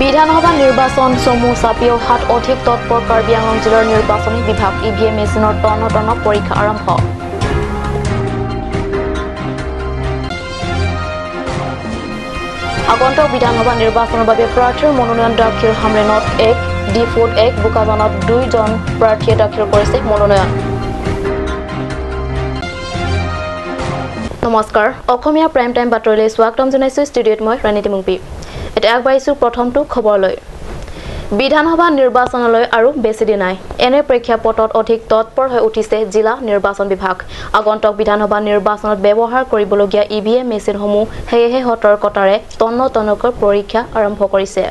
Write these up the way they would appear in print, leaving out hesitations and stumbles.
বিধানসভা নিৰ্বাচন চমু চাপি অহাত অধিক তৎপৰ কাৰ্বি আংলং জিলাৰ নিৰ্বাচনী বিভাগ ইভিএম মেচিনৰ টন পৰীক্ষা আৰম্ভ। আগন্তুক বিধানসভা নিৰ্বাচনৰ বাবে প্ৰাৰ্থীৰ মনোনয়ন দাখিল হামৰেনত 1, ডিফুত 1, বোকাজানত 2 জন প্ৰাৰ্থীয়ে দাখিল কৰিছে মনোনয়ন। নমস্কাৰ, অসমীয়া প্ৰাইম টাইম বাতৰিলৈ স্বাগতম জনাইছো। ষ্টুডিঅ'ত মই ৰাণীতি মুংপি। এটা আগবাঢ়িছো প্ৰথমটো খবৰলৈ। বিধানসভা নিৰ্বাচনলৈ আৰু বেছি দিন নাই। এনে প্ৰেক্ষাপটত অধিক তৎপৰ হৈ উঠিছে জিলা নিৰ্বাচন বিভাগ। আগন্তুক বিধানসভা নিৰ্বাচনত ব্যৱহাৰ কৰিবলগীয়া ইভিএম মেচিনসমূহ সেয়েহে সতৰ্কতাৰে তন্নকৈ পৰীক্ষা আৰম্ভ কৰিছে।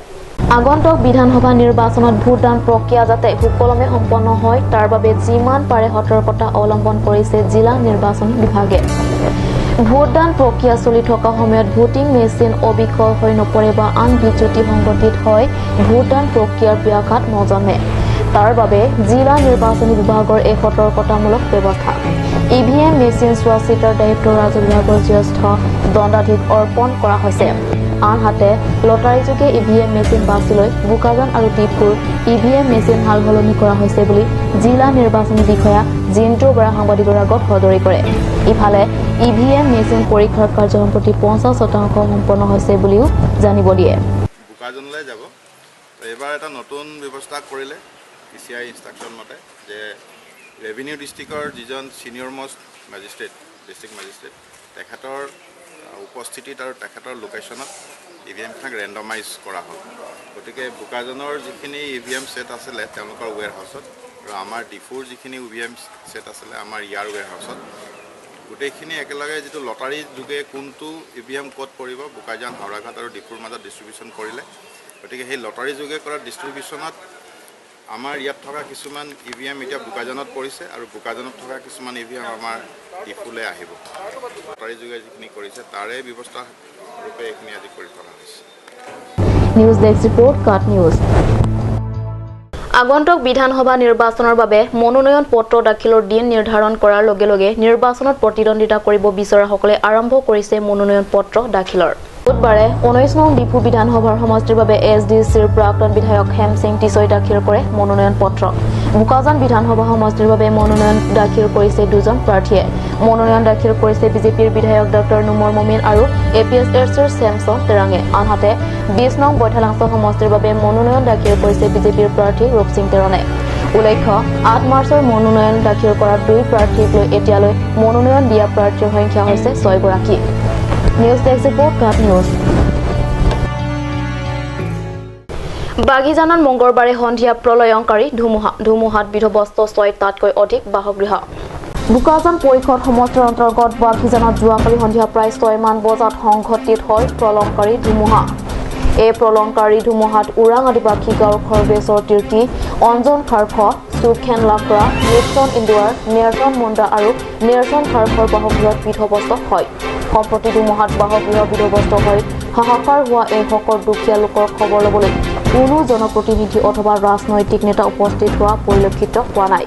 আগন্তুক বিধানসভা নিৰ্বাচনত ভোটদান প্ৰক্ৰিয়া যাতে সুকলমে সম্পন্ন হয় তাৰ বাবে যিমান পাৰে সতৰ্কতা অৱলম্বন কৰিছে জিলা নিৰ্বাচন বিভাগে। ভোটদান প্ৰক্ৰিয়া চলি থকা সময়ত ভোটিং মেচিন অবিকল হৈ নপৰে বা আন বিচ্যুতি সংঘটিত হয় ভোটদান প্ৰক্ৰিয়াৰ ব্যাঘাত নজন্মে। তাৰ বাবে জিলা নিৰ্বাচনী বিভাগৰ এই সতৰ্কতামূলক ব্যৱস্থা। ইভিএম মেচিন চোৱা চিতাৰ দায়িত্ব ৰাজহ বিভাগৰ জ্যেষ্ঠ দণ্ডাধীশ অৰ্পণ কৰা হৈছে। আনহাতে লটাৰীযোগে ইভিএম মেচিন বাছি লৈ বোকাজান আৰু ডিপুৰ ইভিএম মেচিন সাল সলনি কৰা হৈছে বুলি জিলা নিৰ্বাচনী বিষয়া জিন্তু বৰা সাংবাদিকৰ আগত সদৰি কৰে। ইফালে ইভিএম মেচিন পৰীক্ষাৰ কাৰ্য সম্প্ৰতি 50% সম্পন্ন হৈছে বুলিও জানিব দিয়ে। বোকাজানলৈ যাব এবাৰ এটা নতুন ব্যৱস্থা কৰিলে পিচিআই ইনষ্ট্ৰাকশ্যন মতে যে ৰেভিনিউ ডিষ্ট্ৰিক্টৰ যিজন senior most magistrate district magistrate তেখেতৰ উপস্থিতিত আৰু তেখেতৰ লোকেশ্যনত ইভিএমবিলাক ৰেণ্ডমাইজ কৰা হ'ল। গতিকে বোকাজানৰ যিখিনি ইভিএম ছেট আছিলে তেওঁলোকৰ ৱেৰ হাউচত আৰু আমাৰ ডিফুৰ যিখিনি ইভিএম ছেট আছিলে আমাৰ ইয়াৰ ৱেৰ হাউচত গোটেইখিনি একেলগে যিটো লটাৰী যোগে কোনটো ইভিএম ক'ত পৰিব বোকাজান হাওৰাঘাট আৰু ডিফুৰ মাজত ডিষ্ট্ৰিবিউশ্যন কৰিলে। গতিকে সেই লটাৰী যোগে কৰা ডিষ্ট্ৰিবিউশ্যনত আমাৰ ইয়াত থকা কিছুমান ইভিএম এতিয়া বোকাজানত পৰিছে আৰু বোকাজানত থকা কিছুমান ইভিএম আমাৰ ডিফুলৈ আহিব। লটাৰী যোগে যিখিনি কৰিছে তাৰে ব্যৱস্থা ৰূপে এইখিনি আজি কৰি থকা হৈছে। নিউজ ডেস্ক ৰিপৰ্ট কাট নিউজ। আগন্তুক বিধানসভা নিৰ্বাচনৰ বাবে মনোনয়ন পত্ৰ দাখিলৰ দিন নিৰ্ধাৰণ কৰাৰ লগে লগে নিৰ্বাচনত প্ৰতিদ্বন্দ্বিতা কৰিব বিচৰাসকলে আৰম্ভ কৰিছে মনোনয়ন পত্ৰ দাখিলৰ। বুধবাৰে 19 নং ডিফু বিধানসভাৰ সমষ্টিৰ বাবে SDCৰ প্ৰাক্তন বিধায়ক হেম সিং টিছই দাখিল কৰে মনোনয়ন পত্ৰ। বোকাজান বিধানসভা সমষ্টিৰ বাবে মনোনয়ন দাখিল কৰিছে 2 জন প্ৰাৰ্থীয়ে। মনোনয়ন দাখিল কৰিছে বিজেপিৰ বিধায়ক ডক্টৰ নুমৰ মমিন আৰু APSRCৰ চেমছন তেৰাঙে। আনহাতে 20 নং বৈঠালাংছ সমষ্টিৰ বাবে মনোনয়ন দাখিল কৰিছে বিজেপিৰ প্ৰাৰ্থী ৰূপসিং তেৰণে। উল্লেখ্য 8 মাৰ্চৰ মনোনয়ন দাখিল কৰা 2 প্ৰাৰ্থীক লৈ এতিয়ালৈ মনোনয়ন দিয়া প্ৰাৰ্থীৰ সংখ্যা হৈছে 6 গৰাকী। নিউজ ডেস্ক ৰিপৰ্ট কাট নিউজ। বাগিজানত মঙ্গলবাৰে সন্ধিয়া প্ৰলয়ংকাৰী ধুমুহাত বিধ্বস্ত 6টাতকৈ অধিক বাসগৃহ। বোকাজান পৰিষদ সমষ্টিৰ অন্তৰ্গত বাগিজানত যোৱাকালি সন্ধিয়া প্ৰায় 6 মান বজাত সংঘটিত হয় প্ৰলয়ংকাৰী ধুমুহা। এই প্ৰলয়ংকাৰী ধুমুহাত ওৰাং আদিবাসী গাঁৱৰ খৰবেশ্বৰ তিৰ্কি, অঞ্জন খাৰখ, সুখেন লাকৰা, নিৰ্চন ইন্দুৱাৰ, নেৰচন মুণ্ডা আৰু নেৰচন খাৰখৰ বাসগৃহত বিধ্বস্ত হয়। সম্প্ৰতি ধুমুহাত বাসগৃহ বিধ্বস্ত হৈ হাহাকাৰ হোৱা এই সকল দুখীয়া লোকৰ খবৰ ল'বলৈ কোনো জনপ্ৰতিনিধি অথবা ৰাজনৈতিক নেতা উপস্থিত হোৱা পৰিলক্ষিত হোৱা নাই।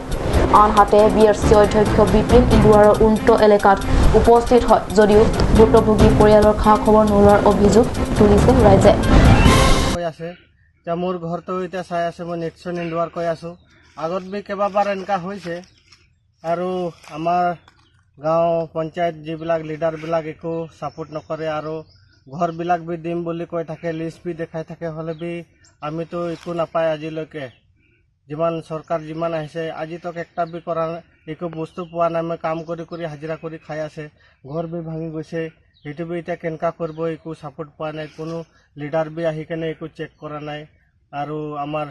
আনহাতে BRC অধ্যক্ষ বিপিন ইন্দুৱাৰৰ উক্ত এলেকাত উপস্থিত হয় যদিও ভুক্তভোগী পৰিয়ালৰ খা খবৰ নোলোৱাৰ অভিযোগ তুলিছে ৰাইজে। মোৰ ঘৰটো এতিয়া চাই আছে মই নিৰ্চন ইন্দুৱাৰ কৈ আছোঁ। আগত বি কেইবাবাৰ এনেকুৱা হৈছে আৰু আমাৰ গাঁও পঞ্চায়ত যিবিলাক লিডাৰবিলাক একো ছাপোৰ্ট নকৰে আৰু ঘৰবিলাক বি দিম বুলি কৈ থাকে, লিষ্ট বি দেখাই থাকে, হ'লে বি আমিতো একো নাপায় আজিলৈকে। যিমান চৰকাৰ যিমান আহিছে আজি তক একটা বি কৰা একো বস্তু পোৱা নাই। মই কাম কৰি কৰি হাজিৰা কৰি খাই আছে, ঘৰ বি ভাঙি গৈছে। সেইটো বি এতিয়া কেনেকুৱা কৰিব, একো ছাপোৰ্ট পোৱা নাই। কোনো লিডাৰ বি আহি কেনে একো চেক কৰা নাই। আৰু আমাৰ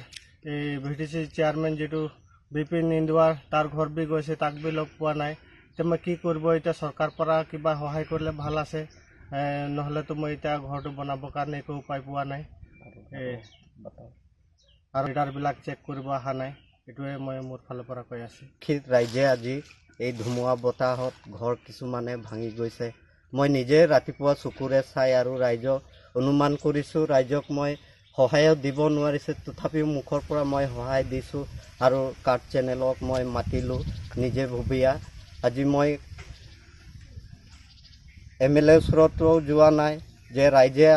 এই VDC চেয়াৰমেন যিটো বিপিন ইন্দুৱাৰ তাৰ ঘৰ বি গৈছে, তাক বি লগ পোৱা নাই। এতিয়া মই কি কৰিব, এতিয়া চৰকাৰ পৰা কিবা সহায় কৰিলে ভাল আছে, নহ'লেতো মই এতিয়া ঘৰটো বনাবৰ কাৰণে একো উপায় পোৱা নাই। আৰু লিডাৰবিলাক চেক কৰিব অহা নাই, এইটোৱে মই মোৰ ফালৰ পৰা কৈ আছোঁ। ৰাইজে আজি এই ধুমুহা বতাহত ঘৰ কিছুমানে ভাঙি গৈছে। মই নিজে ৰাতিপুৱা চকুৰে চাই আৰু ৰাইজক অনুমান কৰিছোঁ। ৰাইজক মই সহায়ো দিব নোৱাৰিছে, তথাপিও মুখৰ পৰা মই সহায় দিছোঁ আৰু কাৰ্ড চেনেলক মই মাতিলোঁ নিজে ভবিয়া। আজি মই MLA ওচৰতো যোৱা নাই যে ৰাইজে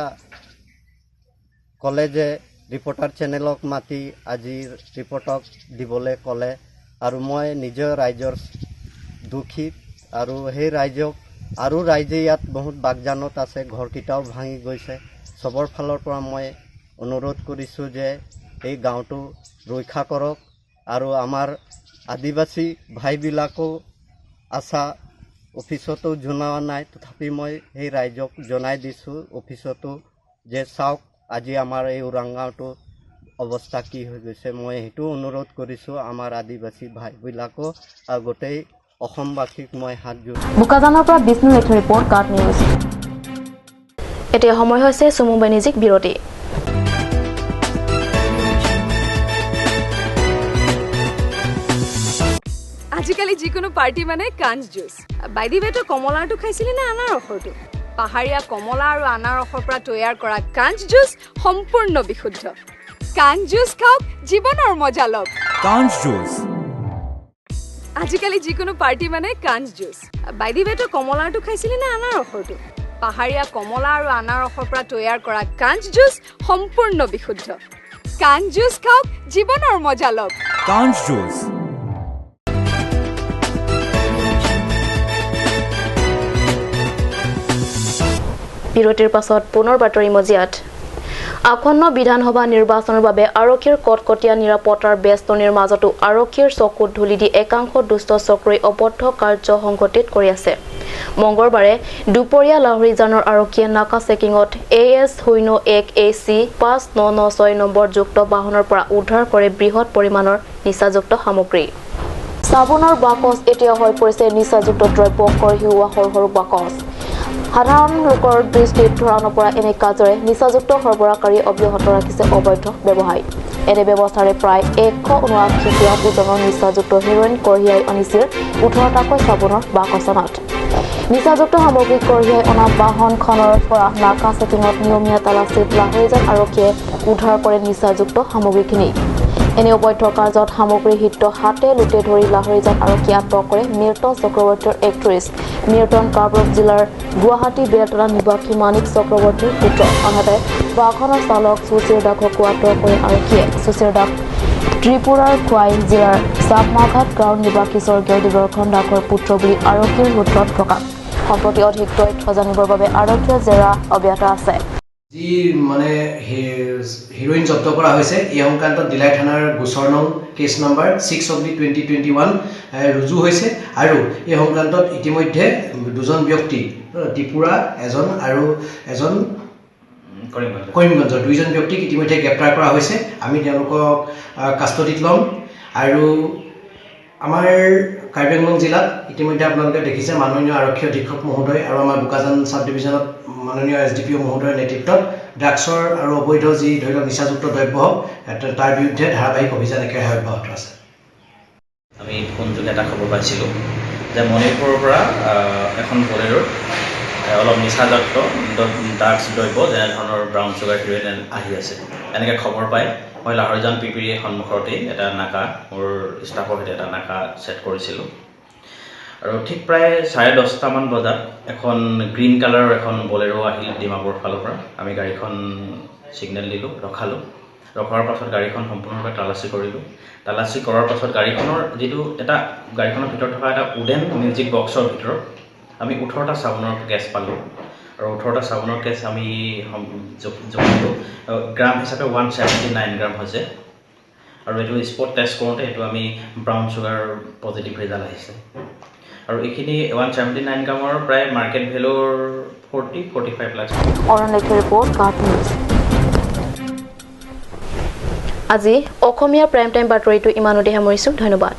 ক'লে যে ৰিপৰ্টাৰ চেনেলক মাতি আজি ৰিপৰ্টক দিবলৈ ক'লে আৰু মই নিজৰ ৰাইজৰ দুখী আৰু সেই ৰাইজক আৰু ৰাইজে ইয়াত বহুত বাগজানত আছে ঘৰকেইটাও ভাঙি গৈছে চবৰ ফালৰ পৰা মই অনুৰোধ কৰিছোঁ যে এই গাঁওটো ৰক্ষা কৰক আৰু আমাৰ আদিবাসী ভাইবিলাকো আশা অফিচতো জনোৱা নাই তথাপি মই সেই ৰাইজক জনাই দিছোঁ অফিচতো যে চাওক আজি আমাৰ এই ওৰাং গাঁওটো অৱস্থা কি হৈ গৈছে মই সেইটো অনুৰোধ কৰিছোঁ আমাৰ আদিবাসী ভাইবিলাকো আৰু গোটেই অসমবাসীক মই হাত জোৰ বোকাজানৰ পৰা বিষ্ণু লেখি ৰিপৰ্ট কাট নিউজ এতিয়া সময় হৈছে চুমু বাণিজ্যিক বিৰতি আজিকালি যিকোনো পাৰ্টি মানে কাঞ্জ জুচ বাই দি ৱেটো কমলাটো খাইছিলি না আনাৰসৰটো পাহাৰীয়া কমলা আৰু আনাৰসৰ পৰা তৈয়াৰ কৰা কাঞ্জ জুচ সম্পূৰ্ণ বিশুদ্ধ কাঞ্জ জুচ খাওক জীৱনৰ মজা লওক কাঞ্জ জুচ আজিকালি যিকোনো পাৰ্টি মানে কাঞ্জ জুচ বাই দি ৱেটো কমলাটো খাইছিলি না আনাৰসৰটো পাহাৰীয়া কমলা আৰু আনাৰসৰ পৰা তৈয়াৰ কৰা কাঞ্জ জুচ সম্পূৰ্ণ বিশুদ্ধ কাঞ্জ জুচ খাওক জীৱনৰ মজা লওক কাঞ্জ জুচ বিৰতিৰ পাছত পুনৰ বাতৰি মজিয়াত আসন্ন বিধানসভা নিৰ্বাচনৰ বাবে আৰক্ষীৰ কটকটীয়া নিৰাপত্তাৰ বেষ্টনীৰ মাজতো আৰক্ষীৰ চকুত ধূলি দি একাংশ দুষ্ট চক্ৰই অবদ্ধ কাৰ্য সংঘটিত কৰি আছে মঙ্গলবাৰে দুপৰীয়া লাহৰিজানৰ আৰক্ষীয়ে নাকা চেকিঙত AS01 AC 5996 নম্বৰ যুক্ত বাহনৰ পৰা উদ্ধাৰ কৰে বৃহৎ পৰিমাণৰ নিচাযুক্ত সামগ্ৰী চাবোনৰ বাকচ এতিয়া হৈ পৰিছে নিচাযুক্ত দ্ৰব্য কঢ়িওৱা সৰু সৰু বাকচ সাধাৰণ লোকৰ দৃষ্টিত ধৰা নপৰা এনে কাৰ্যৰে নিচাযুক্ত সৰবৰাহকাৰী অব্যাহত ৰাখিছে অবৈধ ব্যৱসায় এনে ব্যৱস্থাৰে প্ৰায় 179 গ্ৰাম ওজনৰ নিচাযুক্ত হেৰোইন কঢ়িয়াই আনিছিল 18টাকৈ চাবোনৰ বাকচনত নিচাযুক্ত সামগ্ৰী কঢ়িয়াই অনা বাহনখনৰ পৰা নাকা চেকিঙত নিয়মীয়া তালাচীত লাহৰিজান আৰক্ষীয়ে উদ্ধাৰ কৰে নিচাযুক্ত সামগ্ৰীখিনি এনে অবৈধ কাৰ্যত সামগ্ৰী হিত হাতে লুটে ধৰি লাহৰিজান আৰক্ষী আটক কৰে মিল্টন চক্ৰৱৰ্তীৰ 31 মিল্টন কামৰূপ জিলাৰ গুৱাহাটী বেলতলা নিবাসী মানিক চক্ৰৱৰ্তীৰ পুত্ৰ আনহাতে বাহনৰ চালক সুশীৰ দাসকো আটক কৰে আৰক্ষীয়ে সুশীৰ দাস ত্ৰিপুৰাৰ খুৱাই জিলাৰ চাপমাঘাট গাঁৱৰ নিবাসী স্বৰ্গীয় দিগৰ্খন দাসৰ পুত্ৰ বুলি আৰক্ষীৰ সূত্ৰত প্ৰকাশ সম্প্ৰতি অধিক তথ্য জানিবৰ বাবে আৰক্ষীয়ে জেৰা অব্যাহত আছে যি মানে হিৰোইন জব্দ কৰা হৈছে এই সংক্ৰান্তত দিলাই থানাৰ গোচৰ নং কেছ নম্বৰ 6/2021 ৰুজু হৈছে আৰু এই সংক্ৰান্তত ইতিমধ্যে দুজন ব্যক্তি ত্ৰিপুৰা এজন আৰু এজন কৰিমগঞ্জৰ দুইজন ব্যক্তিক ইতিমধ্যে গ্ৰেপ্তাৰ কৰা হৈছে আমি তেওঁলোকক কাষ্টডিত ল'ম আৰু আমাৰ কাৰ্বি আংলং জিলাত ইতিমধ্যে আপোনালোকে দেখিছে মাননীয় আৰক্ষী অধীক্ষক মহোদয় আৰু আমাৰ বোকাজান সাব ডিভিজনত মাননীয় SDPO মহোদয়ৰ নেতৃত্বত ড্ৰাগছৰ আৰু অবৈধ যি ধৰি লওক নিচাযুক্ত দ্ৰব্য তাৰ বিৰুদ্ধে ধাৰাবাহিক অভিযান একেৰাহে অব্যাহত আছে আমি ফোনযোগে এটা খবৰ পাইছিলোঁ যে মণিপুৰৰ পৰা এখন বলেৰোত অলপ নিচাযুক্ত ড্ৰাগছ দ্ৰব্য যেনেধৰণৰ ব্ৰাউন চুগাৰ হিৰোইন আহি আছে এনেকৈ খবৰ পাই মই লাহৰিজান PPA সন্মুখতেই এটা নাকা মোৰ ষ্টাফৰ সৈতে এটা নাকা ছেট কৰিছিলোঁ আৰু ঠিক প্ৰায় 10:30মান বজাত এখন গ্ৰীণ কালাৰৰ এখন বলেৰো আহিল ডিমাপুৰ ফালৰ পৰা আমি গাড়ীখন ছিগনেল দিলোঁ ৰখাৰ পাছত গাড়ীখন সম্পূৰ্ণৰূপে তালাচী কৰিলোঁ তালাচী কৰাৰ পাছত গাড়ীখনৰ যিটো এটা গাড়ীখনৰ ভিতৰত থকা এটা উডেন মিউজিক বক্সৰ ভিতৰত আমি 18টা চাবোনৰ কেছ পালোঁ আৰু 18টা চাবোনৰ কেছ আমি জোখিলোঁ গ্ৰাম হিচাপে 179 গ্ৰাম হৈছে আৰু এইটো স্পট টেষ্ট কৰোঁতে এইটো আমি ব্ৰাউন চুগাৰ পজিটিভ ৰিজাল্ট আহিছে আৰু এইখিনি 179 গ্ৰামৰ প্ৰায় মাৰ্কেট ভেলুৰ 40-45 লাখ অৰণলেখৰ ৰিপৰ্ট কাট নিউজ আজি অসমীয়া প্ৰাইম টাইম বাতৰিটো ইমানতে সামৰিছোঁ ধন্যবাদ